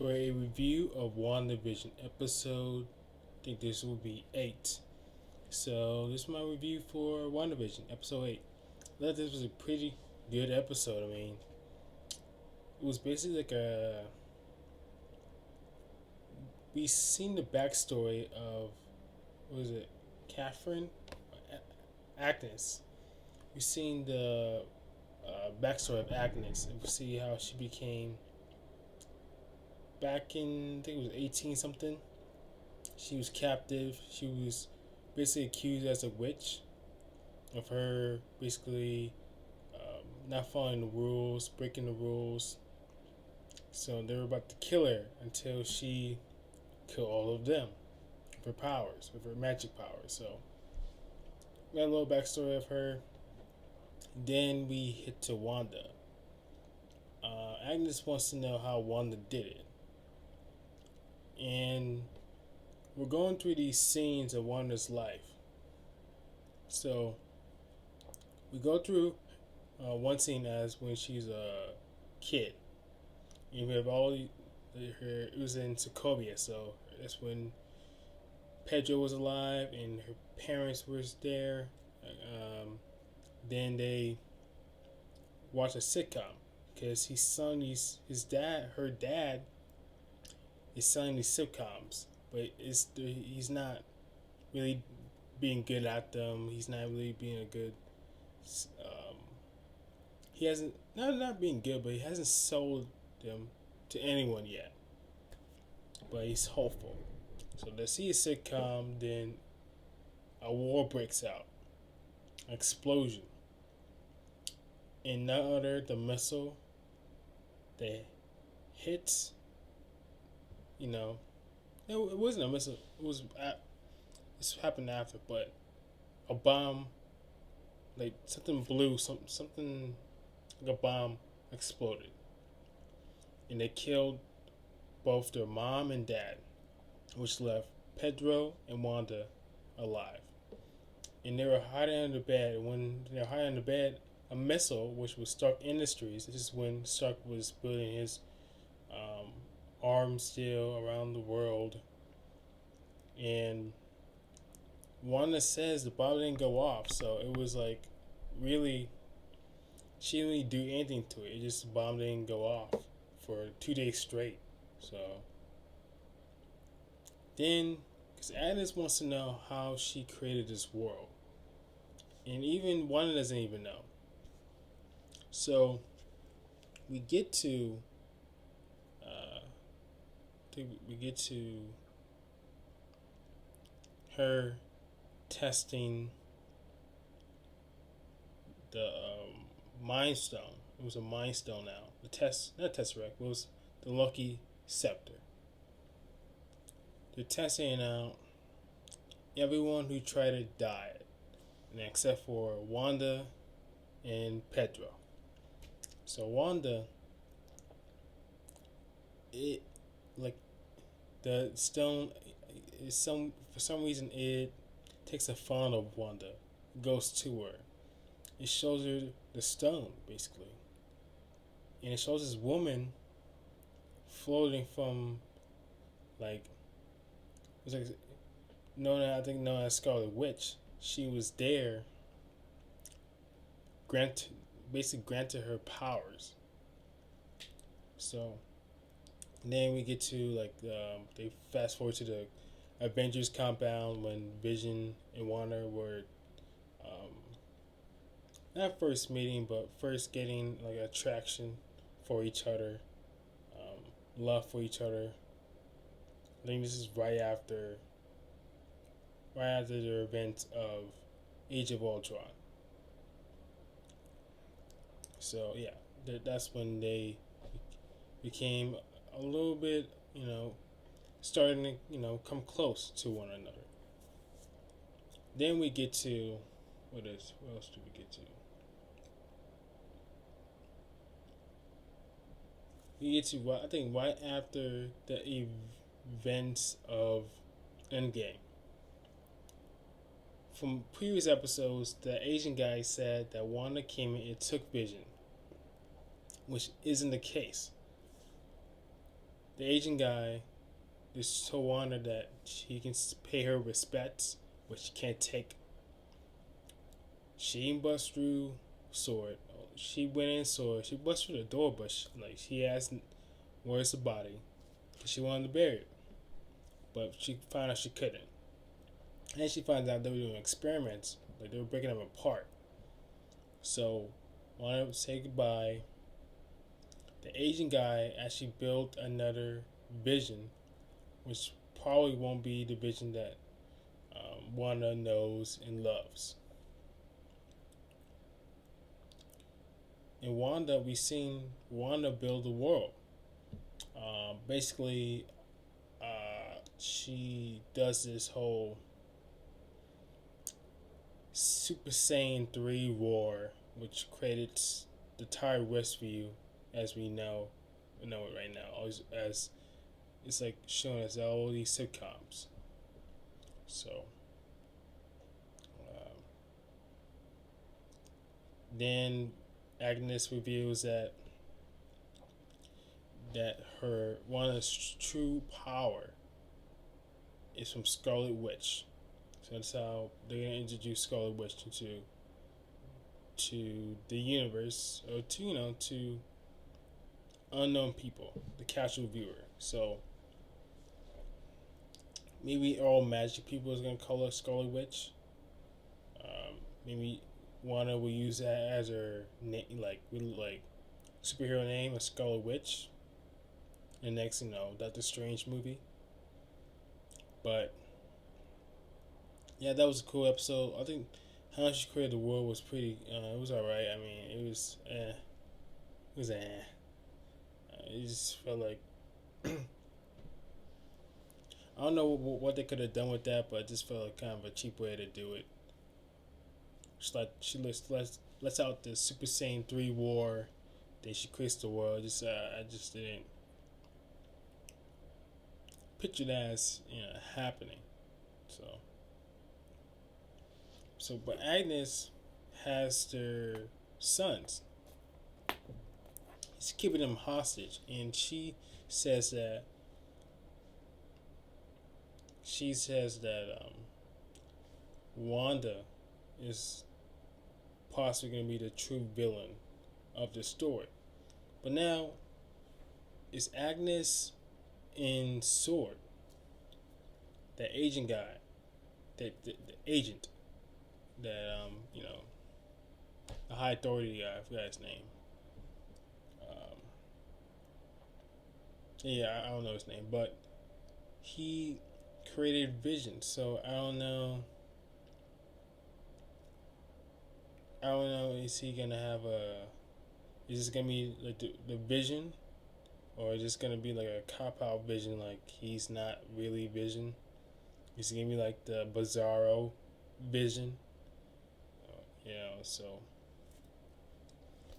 for a review of WandaVision episode. I think this will be 8. So this is my review for WandaVision episode 8. I thought this was a pretty good episode. I mean, it was basically like a we seen the backstory of what was it, Catherine, Agnes. We seen the backstory of Agnes, and we see how she became back in I think it was 18 something. She was captive. She was basically accused as a witch of her basically not following the rules, breaking the rules. So they were about to kill her until she killed all of them with her powers, with her magic powers. So we got a little backstory of her. Then we hit to Wanda. Agnes wants to know how Wanda did it. And we're going through these scenes of Wanda's life. So we go through one scene as when she's a kid. And we have all her. It was in Sokovia, so that's when Pedro was alive and her parents was there. Then they watched a sitcom because her dad is selling these sitcoms, but he's not really being good at them. He's not really being a good. Um, he hasn't not being good, but he hasn't sold them to anyone yet. But he's hopeful. So they see a sitcom, then a war breaks out, an explosion, and none other the missile that hits. You know, it wasn't a missile. It was this happened after, but a bomb, like something blew, something like a bomb exploded, and they killed both their mom and dad, which left Pedro and Wanda alive. And they were hiding under the bed. And when they were hiding under the bed, a missile, which was Stark Industries, this is when Stark was building his um, arms deal around the world. And Wanda says the bomb didn't go off, so it was like really, she didn't really do anything to it. It just the bomb didn't go off for 2 days straight. So then, because Agnes wants to know how she created this world, and even Wanda doesn't even know. So we get to, we get to her testing the Mind Stone. It was a Mind Stone now. Not Tesseract. It was the Lucky Scepter. They're testing out everyone who tried to die, except for Wanda and Pedro. So Wanda, it like the stone is for some reason it takes a fawn of Wanda, goes to her. It shows her the stone basically, and it shows this woman floating from like it was like known as Scarlet Witch. She was there, basically granted her powers. So then we get to like they fast forward to the Avengers compound when Vision and Wanda were um, not first meeting, but first getting like attraction for each other, love for each other. I think this is right after the event of Age of Ultron. So yeah, that's when they became a little bit, starting to, come close to one another. Then we get to what else do we get to? We get to I think right after the events of Endgame. From previous episodes, the Asian guy said that Wanda came in and took Vision, which isn't the case. the Asian guy just told Wanda that he can pay her respects, but she can't take. She didn't bust through sword. She went in sword. She bust through the door, but she asked, "Where's the body?" Because she wanted to bury it, but she found out she couldn't. And she finds out they were doing experiments, like they were breaking them apart. So, wanted to say goodbye. The Asian guy actually built another vision, which probably won't be the vision that Wanda knows and loves. In Wanda, we've seen Wanda build the world. Basically, she does this whole Super Saiyan 3 war, which credits the entire Westview as we know it right now, as it's like showing us all these sitcoms. So, um, then Agnes reveals that her one of the true power is from Scarlet Witch. So that's how they're gonna introduce Scarlet Witch to the universe, or to unknown people, the casual viewer. So maybe all magic people is gonna call her Scarlet Witch. Maybe Wanda will use that as her name, like superhero name, a Scarlet Witch. And next, Doctor Strange movie. But yeah, that was a cool episode. I think how she created the world was pretty. It was alright. I mean, it was. It was it just felt like I don't know what they could have done with that, but it just felt like kind of a cheap way to do it. Just like she lets out the Super Saiyan 3 war, then she creates the world. I just didn't picture that as happening. But Agnes has their sons. He's keeping them hostage, and says that she says that Wanda is possibly going to be the true villain of the story. But now, is Agnes in Sword, that agent guy, the agent, that the high authority guy, I forgot his name. Yeah, I don't know his name, but he created Vision. So I don't know. Is he gonna have a? Is this gonna be like the Vision, or is this gonna be like a cop out Vision? Like he's not really Vision. Is it gonna be like the Bizarro Vision? So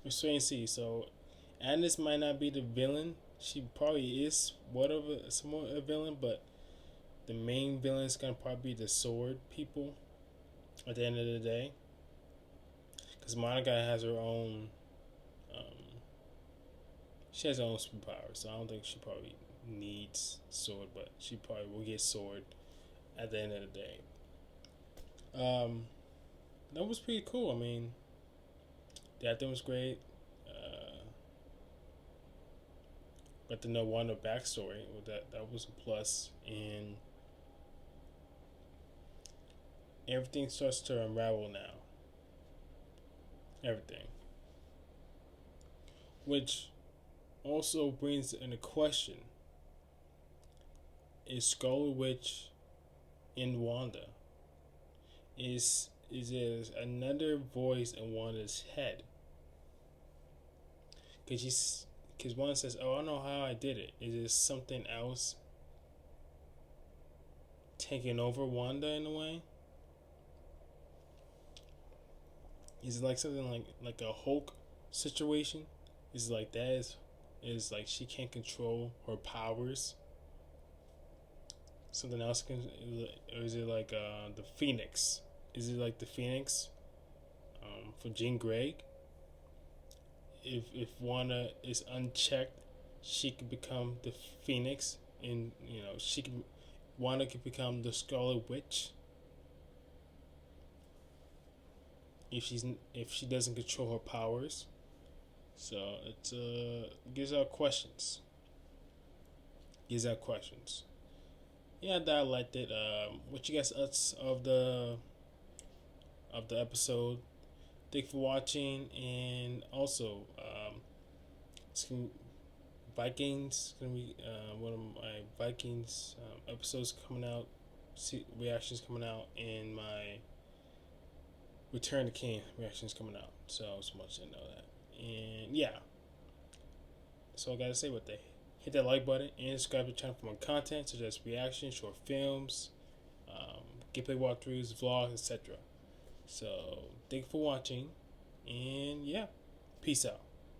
we're waiting to see. So Agnes might not be the villain. She probably is somewhat a villain, but the main villain is gonna probably be the Sword people at the end of the day. Because Monica has her own. She has her own superpowers, so I don't think she probably needs Sword, but she probably will get Sword at the end of the day. That was pretty cool. I mean, the acting was great. Got to know Wanda backstory. That was a plus, and everything starts to unravel now. Everything, which also brings into question: is Scarlet Witch in Wanda? Is there another voice in Wanda's head? Because one says, "Oh, I know how I did it." Is there something else taking over Wanda in a way? Is it like something like a Hulk situation? Is it like that? Is like she can't control her powers? Something else can, or is it like the Phoenix? Is it like the Phoenix for Jean Grey? If Wanda is unchecked she could become the Phoenix, and she could Wanda could become the Scarlet Witch if she doesn't control her powers. So it gives out questions. Gives out questions. Yeah, that I liked it. What you guys thoughts of the episode? Thank you for watching, and also it's Vikings gonna be one of my Vikings episodes coming out, reactions coming out, and my Return to King reactions coming out. So I just want you to know that, and yeah, that's all I gotta say with that. Hit that like button and subscribe to the channel for more content such as reactions, short films, gameplay walkthroughs, vlogs, etc. So thank you for watching, and yeah, peace out.